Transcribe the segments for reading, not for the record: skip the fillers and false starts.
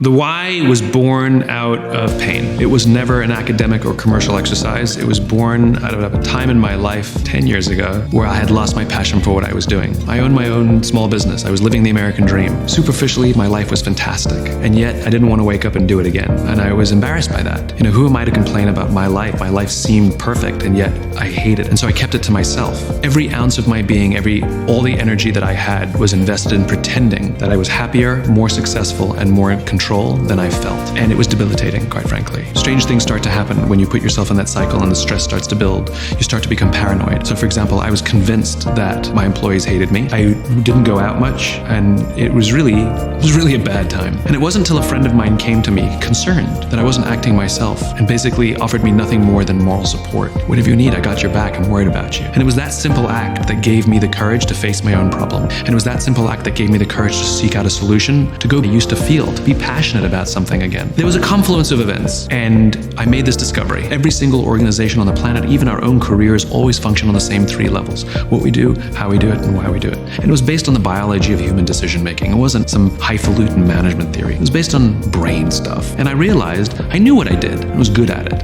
The why was born out of pain. It was never an academic or commercial exercise. It was born out of a time in my life 10 years ago where I had lost my passion for what I was doing. I owned my own small business. I was living the American dream. Superficially, my life was fantastic. And yet, I didn't want to wake up and do it again. And I was embarrassed by that. Who am I to complain about my life? My life seemed perfect, and yet I hate it. And so I kept it to myself. Every ounce of my being, all the energy that I had was invested in pretending that I was happier, more successful, and more in control than I felt. And it was debilitating, quite frankly. Strange things start to happen when you put yourself in that cycle and the stress starts to build. You start to become paranoid. So for example, I was convinced that my employees hated me. I didn't go out much, and it was really a bad time. And it wasn't until a friend of mine came to me concerned that I wasn't acting myself and basically offered me nothing more than moral support. Whatever you need, I got your back. I'm worried about you. And it was that simple act that gave me the courage to face my own problem. And it was that simple act that gave me the courage to seek out a solution, to go I used to feel, to be passionate about something again. There was a confluence of events, and I made this discovery. Every single organization on the planet, even our own careers, always function on the same three levels: what we do, how we do it, and why we do it. And it was based on the biology of human decision making. It wasn't some highfalutin management theory. It was based on brain stuff. And I realized I knew what I did and was good at it.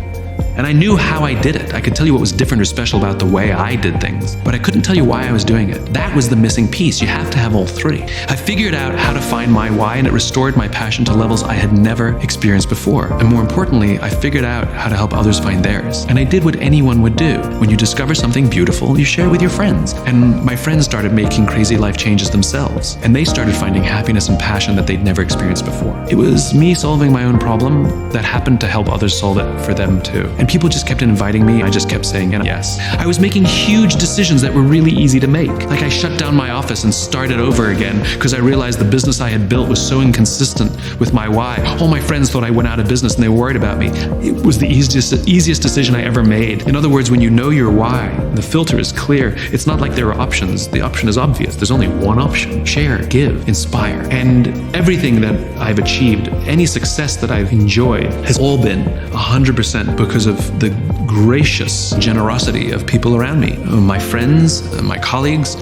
And I knew how I did it. I could tell you what was different or special about the way I did things, but I couldn't tell you why I was doing it. That was the missing piece. You have to have all three. I figured out how to find my why, and it restored my passion to levels I had never experienced before. And more importantly, I figured out how to help others find theirs. And I did what anyone would do. When you discover something beautiful, you share it with your friends. And my friends started making crazy life changes themselves. And they started finding happiness and passion that they'd never experienced before. It was me solving my own problem that happened to help others solve it for them too. And people just kept inviting me. I just kept saying yes. I was making huge decisions that were really easy to make. Like I shut down my office and started over again because I realized the business I had built was so inconsistent with my why. All my friends thought I went out of business and they were worried about me. It was the easiest decision I ever made. In other words, when you know your why, the filter is clear. It's not like there are options. The option is obvious. There's only one option: share, give, inspire. And everything that I've achieved, any success that I've enjoyed, has all been 100% because of the gracious generosity of people around me. My friends, my colleagues,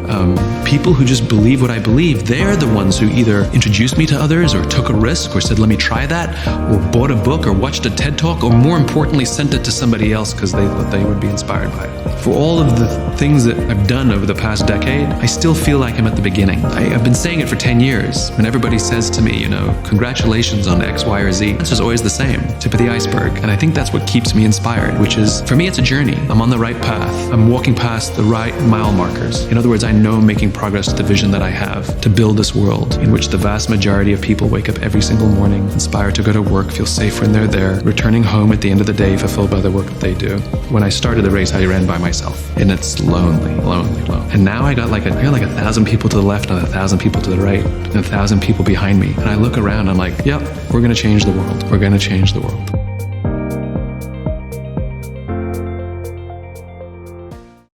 people who just believe what I believe. They're the ones who either introduced me to others or took a risk or said, let me try that, or bought a book or watched a TED Talk, or more importantly, sent it to somebody else because they thought they would be inspired by it. For all of the things that I've done over the past decade, I still feel like I'm at the beginning. I've been saying it for 10 years. When everybody says to me, congratulations on X, Y, or Z, the answer is always the same: tip of the iceberg. And I think that's what keeps me inspired, which is, for me, it's a journey. I'm on the right path. I'm walking past the right mile markers. In other words, I know I'm making progress to the vision that I have to build this world in which the vast majority of people wake up every single morning, inspired to go to work, feel safe when they're there, returning home at the end of the day fulfilled by the work that they do. When I started the race, I ran by myself, and it's lonely. And now I got like 1,000 people to the left and 1,000 people to the right and 1,000 people behind me. And I look around, I'm like, yep, we're going to change the world. We're going to change the world.